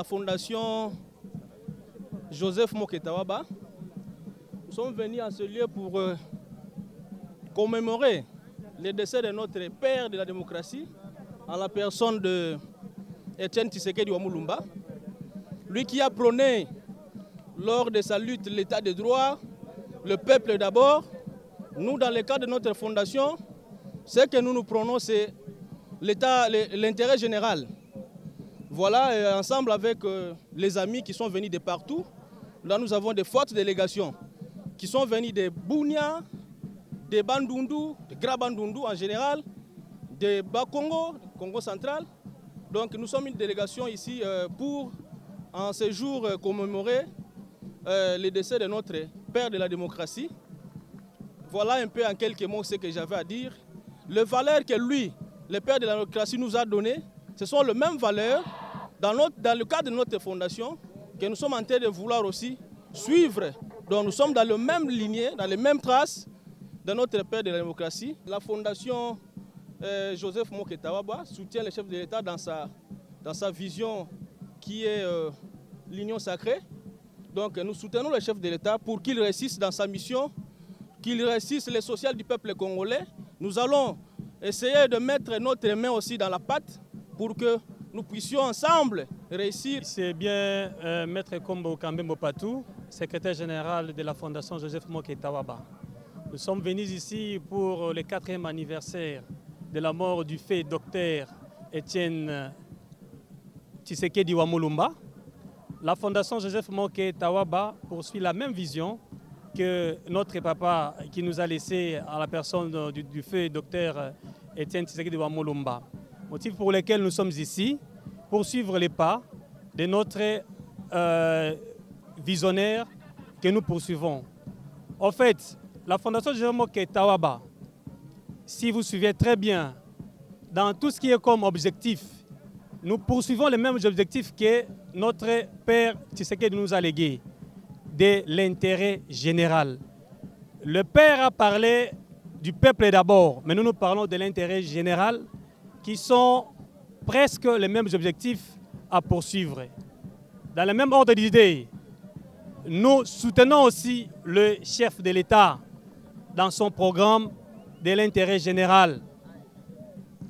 la fondation Joseph Moketawaba. Nous sommes venus à ce lieu pour commémorer le décès de notre père de la démocratie, en la personne de Etienne Tshisekedi Wamulumba. Lui qui a prôné lors de sa lutte l'état de droit, le peuple d'abord. Nous, dans le cadre de notre fondation, ce que nous prônons, c'est l'intérêt général. Voilà, ensemble avec les amis qui sont venus de partout, là nous avons de fortes délégations qui sont venues de Bunia, de Bandundu, de Grand Bandundu en général, de Bas-Congo, Congo central. Donc nous sommes une délégation ici pour, en ce jour, commémorer le décès de notre père de la démocratie. Voilà un peu en quelques mots ce que j'avais à dire. Les valeurs que lui, le père de la démocratie, nous a données, ce sont les mêmes valeurs dans le cadre de notre fondation que nous sommes en train de vouloir aussi suivre. Donc nous sommes dans la même lignée, dans les mêmes traces de notre père de la démocratie. La fondation Joseph Moketawaba soutient le chef de l'État dans sa vision qui est l'union sacrée. Donc nous soutenons le chef de l'État pour qu'il réussisse dans sa mission, qu'il réussisse le social du peuple congolais. Nous allons essayer de mettre notre main aussi dans la pâte pour que nous puissions ensemble réussir. C'est bien Maître Kombo Kambembo Patou, secrétaire général de la Fondation Joseph Moketawaba. Nous sommes venus ici pour le 4e anniversaire de la mort du fait docteur Etienne Tshisekedi Wamulumba. La Fondation Joseph Moketawaba poursuit la même vision que notre papa qui nous a laissé à la personne du feu docteur Etienne Tshisekedi Wamulumba. Motif pour lequel nous sommes ici, pour suivre les pas de notre visionnaire que nous poursuivons. En fait, la Fondation Joseph Moketawaba, si vous suivez très bien, dans tout ce qui est comme objectif, nous poursuivons les mêmes objectifs que notre père Tshisekedi nous a légués, de l'intérêt général. Le père a parlé du peuple d'abord, mais nous parlons de l'intérêt général, qui sont presque les mêmes objectifs à poursuivre. Dans le même ordre d'idées, nous soutenons aussi le chef de l'État dans son programme de l'intérêt général.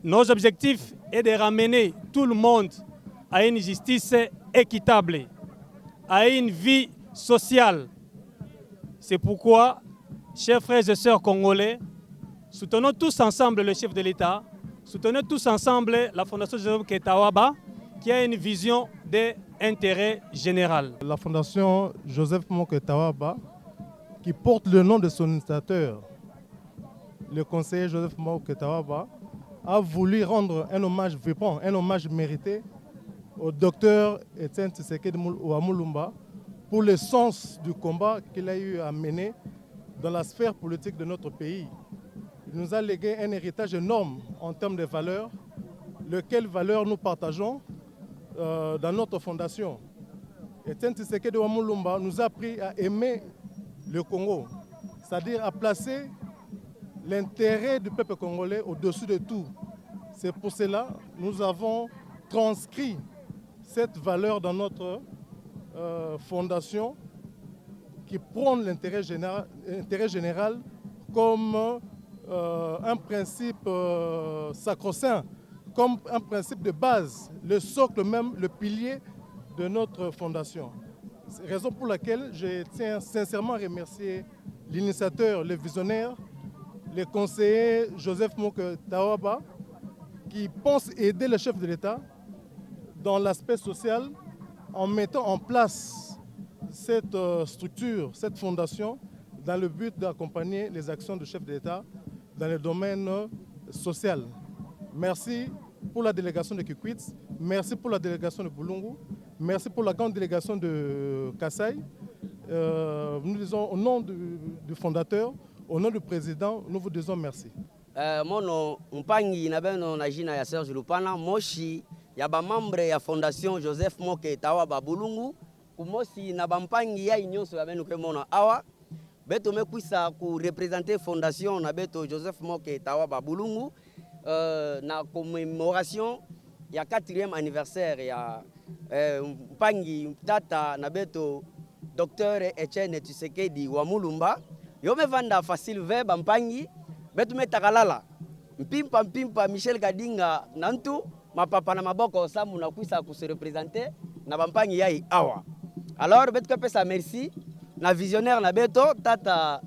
Nos objectifs est de ramener tout le monde à une justice équitable, à une vie sociale. C'est pourquoi, chers frères et sœurs congolais, soutenons tous ensemble le chef de l'État, soutenons tous ensemble la Fondation Joseph Moketawaba, qui a une vision d'intérêt général. La Fondation Joseph Moketawaba, qui porte le nom de son initiateur, le conseiller Joseph Moketawaba, a voulu rendre un hommage vibrant, un hommage mérité au docteur Etienne Tshisekedi Wamulumba pour le sens du combat qu'il a eu à mener dans la sphère politique de notre pays. Il nous a légué un héritage énorme en termes de valeurs, lequel valeurs nous partageons dans notre fondation. Etienne Tshisekedi Wamulumba nous a appris à aimer le Congo, c'est-à-dire à placer l'intérêt du peuple congolais au-dessus de tout. C'est pour cela que nous avons transcrit cette valeur dans notre fondation qui prône l'intérêt général comme un principe sacro-saint, comme un principe de base, le socle même, le pilier de notre fondation. C'est la raison pour laquelle je tiens sincèrement à remercier l'initiateur, le visionnaire, le conseiller Joseph Moketawaba, qui pense aider le chef de l'État dans l'aspect social en mettant en place cette structure, cette fondation, dans le but d'accompagner les actions du chef de l'État dans le domaine social. Merci pour la délégation de Kikwit, merci pour la délégation de Boulungu, merci pour la grande délégation de Kassai. Nous disons au nom du fondateur, au nom du président, nous vous disons merci. Mono mpangi na beno na jina ya Serge Lupana moshi ya ba membre ya Fondation Joseph Moketawaba Bulungu kumosi na bampangi ya inyonso ya beno ke mono awa beto mekwisa ku représenter Fondation na beto Joseph Moketawaba Bulungu na commémoration ya 4e anniversaire ya mpangi tata na beto Dr. Etienne Tshisekedi wa Mulumba yo mevanda facile veba mpangi betu metakalala mpimpa Michel Kadinga nantu mapapa na maboko samu na kuisa ku se représenter na bampangi yai awa. Alors betu pesa merci na visionnaire na beto tata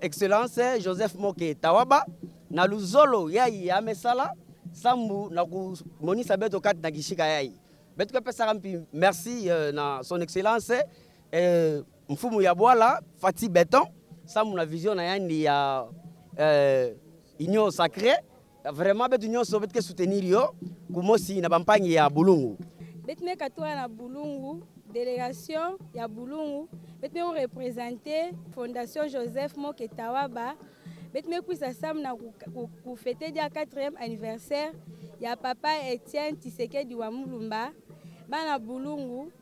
excellence Joseph Moke Tawaba na luzolo yai ya mesala sambu na ku monisa beto kat na kishika yai. Betu pesa rampi merci na son excellence mfumu ya bwala Fati Beton sambu na vision na yandi ya union sacrée vraiment betu union so betu soutenir yo kumosi na bampangi ya Bulungu. Betu mekatoa na Bulungu délégation ya Bulungu betu me représenter Fondation Joseph Moke Tawaba betu me kuisa sam na ku fêter dia 4e anniversaire ya papa Etienne Tshisekedi wa Mulumba bana Bulungu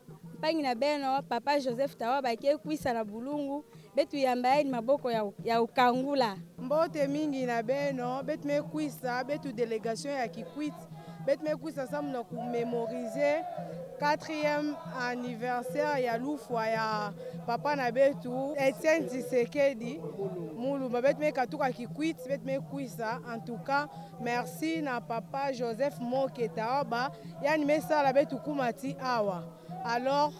pangi na beno papa Joseph Tawaba ke kuisa na Bulungu betu yamba ni maboko ya ukangula mbote mingi na beno betu me kuisa betu délégation ya Kikwit betu me kuisa sam na ku mémoriser 4e anniversaire ya lufwa ya papa na betu Etienne Tshisekedi Mulumba betu me katuka Kikwit betu me kuisa. En tout cas merci na papa Joseph Moke Tawaba yani mesala betu kumati awa. Alors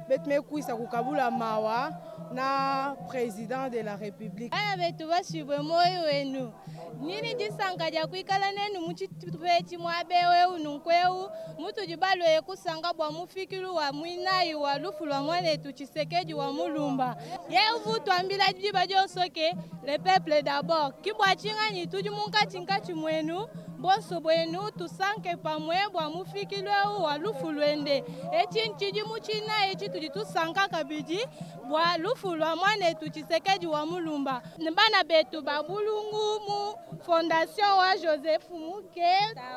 betu me kuisa kukabula mawa na président de la République. Aya betu bashibwe moyo wenu nini disanga ja kuikala nenu muchitupechi mwabewe ununkweu mutu jibalwe kusanga bwa mufikiru wa mwinayi wa lufu lwa mwane tu Tshisekedi wa Mulumba yevu twambila jiba jonsoke le peuple d'abord kibwa chinga ni tuji munka chinka chimwenu bonso bwenu tusanke pamwe bwa mufikiru wa lufu lwende echi nchiji muchina echi tuji tusanga kabiji bwa lufu lwa mwane tu Tshisekedi wa Mulumba mbana betu babulungu mu Fondation wa Joseph Moke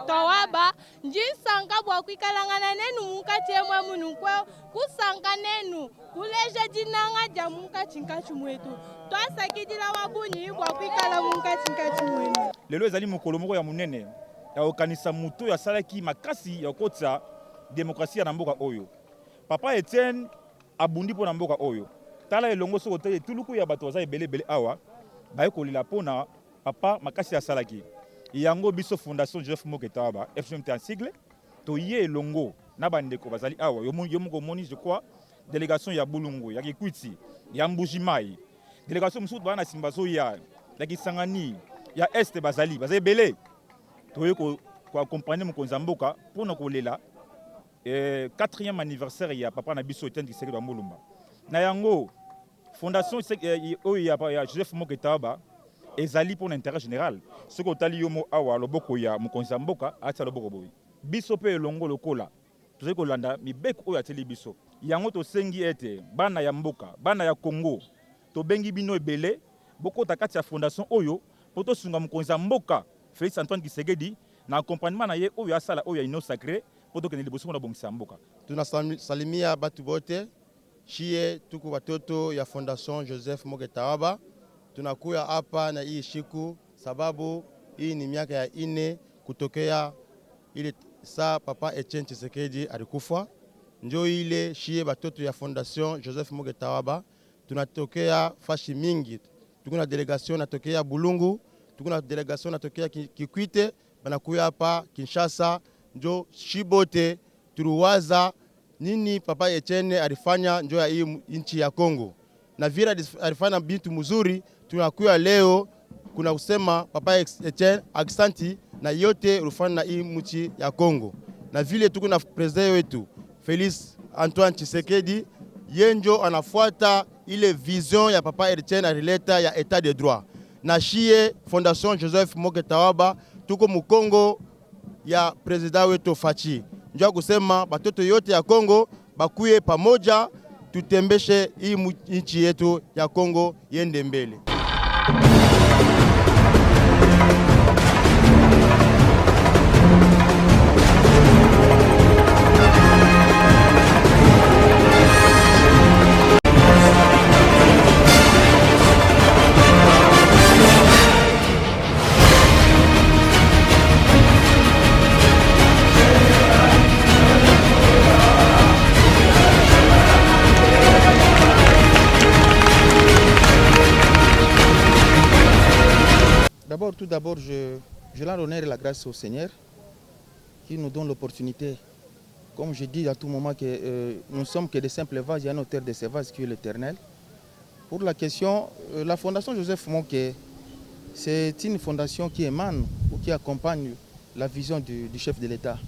Tawaba njisanga bwa kwikalangana nenu mukati emwe munukwe kusanga nenu kuleje jinanga ja mukati nkachi mwetu twasakidila wabunyi bwa kwikala mukati nkachi mwenu. Lelo ezali mokolo moko ya munene ya okanisa muto ya salaki makasi ya kotsa demokrasia na mboka oyo. Papa Etienne abundi po na mboka oyo. Tala elongo soko te tuluku ya bato za ebele awa baye kolila pona papa makasi ya salaki. Yango biso Fondation Joseph Moke Tawaba FMT en sigle to ye elongo na bandeko bazali awa yo moko moni je crois délégation ya Bulungu ya Kikwiti ya Mbujimai délégation mususu bana Simbazo ya Kisangani ya Est bazali ebele to ye ko accompagner mokonzi mboka pona kolela 4e anniversaire ya papa na biso Etienne Tshisekedi wa Mulumba na yango Fondation oyo ya Joseph Moke Tawaba ezali pour l'intérêt général ce que otali yomo awa loboko ya mokonzi mboka atia loboko boyi biso pe longo lokola tozali kolanda mibeko oyo ateli biso yango tosengi ete bana ya mboka bana ya Congo tobengi bino ebele bokota kati ya fondation oyo po tosunga mokonzi mboka Félix Antoine Tshisekedi na accompagnement na ye oyo asala oyo ya union sacrée po tokende liboso na bongisa mboka. Tunasalimia batu bote shie tuku watoto ya Fondation Joseph Moke Tawaba. Tunakuya hapa na hii shiku sababu hii ni miaka ya 4 kutokea ile saa papa Etienne Tshisekedi alikufa. Ndio ile shie batoto ya Fondation Joseph Moke Tawaba tunatokea fashi mingi. Tukuna delegation natokea Bulungu, tukuna delegation natokea Kikwite, banakuya hapa Kinshasa. Ndio shibote turuwaza nini papa Etienne alifanya ndio ya hii nchi ya Kongo. Na vile alifanya bintu mzuri, tunakuya leo kuna kusema papa Etienne aksanti na yote ulifanya na hii nchi ya Kongo. Na vile tuko na president wetu Félix Antoine Tshisekedi yenjo anafuata ile vision ya papa Etienne alileta ya état de droit. Na shie Fondation Joseph Moke Tawaba tuko mukongo ya president wetu Fachi. Njua kusema batoto yote ya Kongo bakuye pamoja tutembeshe hii nchi yetu ya Kongo yende mbele. Alors tout d'abord, je rends l'honneur et la grâce au Seigneur qui nous donne l'opportunité. Comme je dis à tout moment que nous ne sommes que des simples vases, il y a un auteur de ces vases qui est l'Éternel. Pour la question, la Fondation Joseph Moké, c'est une fondation qui émane ou qui accompagne la vision du chef de l'État.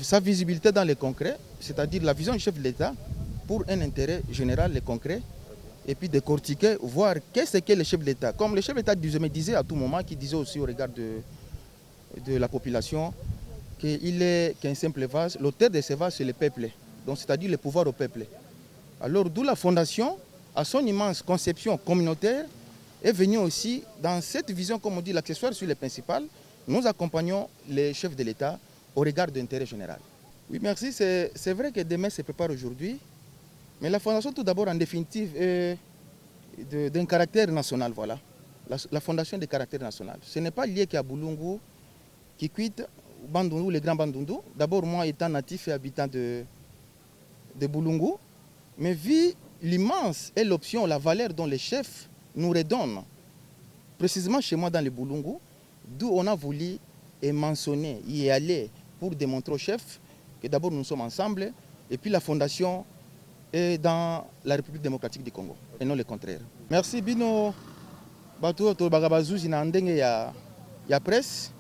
Sa visibilité dans le concret, c'est-à-dire la vision du chef de l'État pour un intérêt général, le concret, et puis décortiquer, voir qu'est-ce que le chef de l'État. Comme le chef de l'État me disait à tout moment, qui disait aussi au regard de la population, qu'il est qu'un simple vase. L'auteur de ce vase, c'est le peuple, donc c'est-à-dire le pouvoir au peuple. Alors d'où la fondation, à son immense conception communautaire, est venue aussi dans cette vision, comme on dit, l'accessoire sur le principal. Nous accompagnons les chefs de l'État au regard de l'intérêt général. Oui, merci. C'est vrai que demain se prépare aujourd'hui, mais la fondation, tout d'abord, en définitive, est d'un caractère national. Voilà. La fondation de caractère national. Ce n'est pas lié qu'à Boulungu, qui quitte Bandundu, les grands Bandundu. D'abord, moi, étant natif et habitant de Boulungu, mais vu l'immense et l'option, la valeur dont les chefs nous redonnent, précisément chez moi dans le Boulungu, d'où on a voulu mentionner, y aller pour démontrer aux chefs que d'abord nous sommes ensemble, et puis la fondation est dans la République démocratique du Congo, et non le contraire. Merci Bino Bato to Bagabazuzi na ndenge ya presse.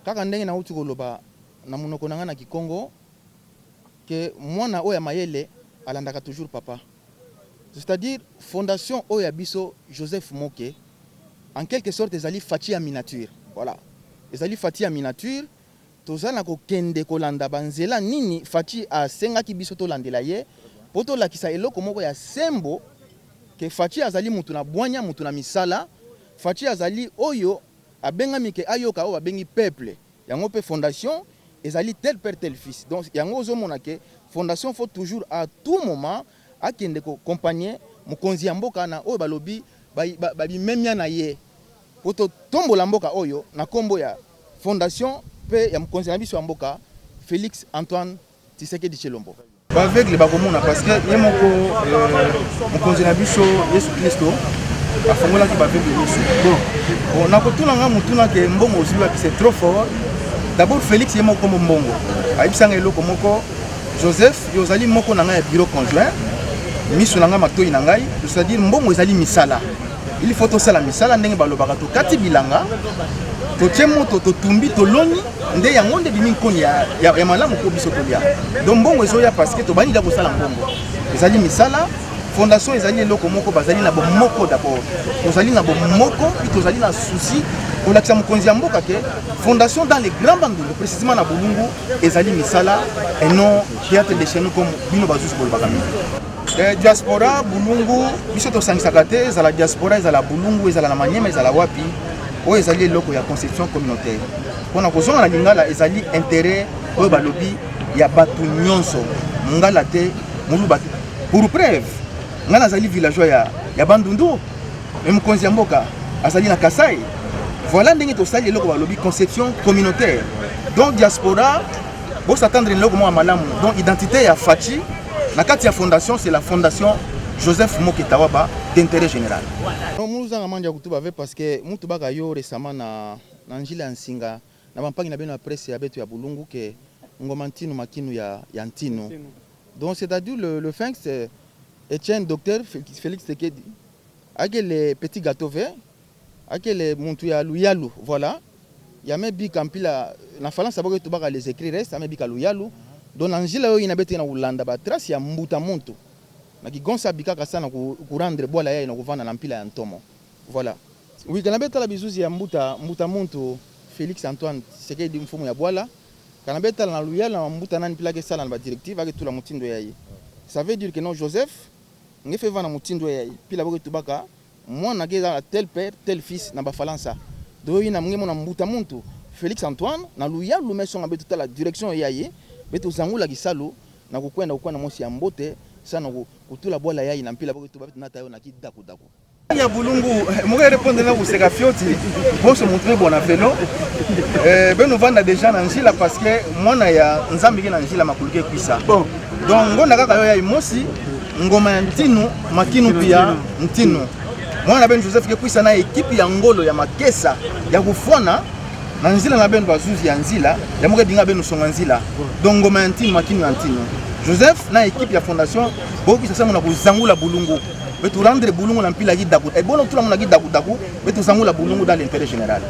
Kaka ndenge na uti koloba na munoko nanga na Kikongo que mwana oya mayele alandaka toujours papa. C'est-à-dire fondation oya biso Joseph Moké, en quelque sorte ezali fati ya miniature. Voilà. Ezali fati ya miniature. Tozana ko kende kolanda banzela nini fati a senga ki biso to landela ye. Poto la kisa eloko moko ya sembo ke fati azali mutu na bwanya mutu na misala. Fati azali oyo abenga mike ayoka o abengi peuple. Yango pe fondation ezali tel père tel fils. Donc yango zo monake fondation faut toujours à tout moment akende ko accompagner mokonzi ya mboka na oyo balobi ba memia na ye. Poto tombo la mboka oyo na kombo ya fondation pe ya mokonzi na biso ya mboka Félix Antoine Tshisekedi Tshilombo. Ba aveugle ba komona parce que ye moko mokonzi na biso Yesu Kristo afongola ki ba aveugle biso. Bon, na kotuna nga mutuna ke mbongo ozula ki c'est trop fort. D'abord Félix ye moko mbongo. Ayibisanga eloko moko Joseph yozali moko na nga ya bureau conjoint. Miso na nga matoi na ngai, c'est-à-dire mbongo ezali misala. Il faut to sala misala ndenge balobaka to kati bilanga. To temo to tumbi to loni nde yango nde bimi nkoni ya malamu ko biso to bia. Donc mbongo ezoya parce que to bani da ko sala mbongo. Ezali misala, fondation ezali eloko moko bazali na bomoko d'abord. Tozali na bomoko, puis tozali na souci pour l'accès mokonzi ya mboka ke fondation dans les grands Bandundu, précisément na Boulungu, ezali misala et non théâtre de chez nous comme bino bazusu bolobaka mingi. Diaspora Boulungu biso to sangisaka te ezala diaspora ezala Boulungu ezala na Manyema ezala wapi oyo ezali eloko ya conception communautaire mpona kozonga na lingala ezali intérêt oyo balobi ya bato nyonso ngala te moluba te. Pour preuve nga nazali villageois ya Bandundu me mokonzi ya mboka azali na Kasai. Voilà ndenge tosali eloko balobi conception communautaire. Donc diaspora bo s'attendre eloko mo malamu. Donc identité ya Fachi na kati ya fondation, c'est la fondation Joseph Moké Tawaba d'intérêt général. Nous avons demandé à parce que nous avons récemment na njila nsinga na bampangi na beno presse ya beto ya Bulungu ke ngomantino makino ya ntino. Donc c'est-à-dire le fin c'est Etienne docteur Félix Tshisekedi avec les petits gâteaux verts avec les muntu ya luyalu voilà. Il y a même bik ampila na falance aboko to baka les écrits reste même bik luyalu. Donc Angela yo inabete na ulanda ba trace ya mbuta muntu na kigonsa bikaka sana ku rendre bola ya na kuvana na mpila ya ntomo voilà. Oui kanabeta la bizuzi ya mbuta muntu Félix Antoine Tshisekedi mfumu ya bola kanabeta na luyala na mbuta nani pila ke sala na ba directive avec tout la mutindo ya yi. Ça veut dire que non Joseph ngefe vana mutindo ya yi pila boko tubaka mwana geza tel père tel fils na ba falansa do ina mngemo na mbuta muntu Félix Antoine na luyalu mesonga betu la direction ya yi beto zangula kisalo na kukwenda ukwana mosi ya mbote sana kutula bola yayi na mpila boko tuba na tayo na kidaku daku ya Bulungu moka répondre na kuseka fioti bon se montrer bon vélo beno vanda déjà na njila parce que mwana ya nzambi ke na njila makuluke kwisa bon donc ngona kaka yo ya mosi ngoma ya ntinu makinu pia ntinu mwana ben Joseph ke kuisa na ekipe ya ngolo ya makesa ya kufona na nzila na ben bazuzi ya nzila ya moke dinga ben songa nzila dongo mantini makini antino Joseph na ekipe ya fondation boki sasa mona kuzangula bulungu betu rendre bulungu na mpila gidaku e bono tula mona gidaku daku betu zangula bulungu dans l'intérêt général.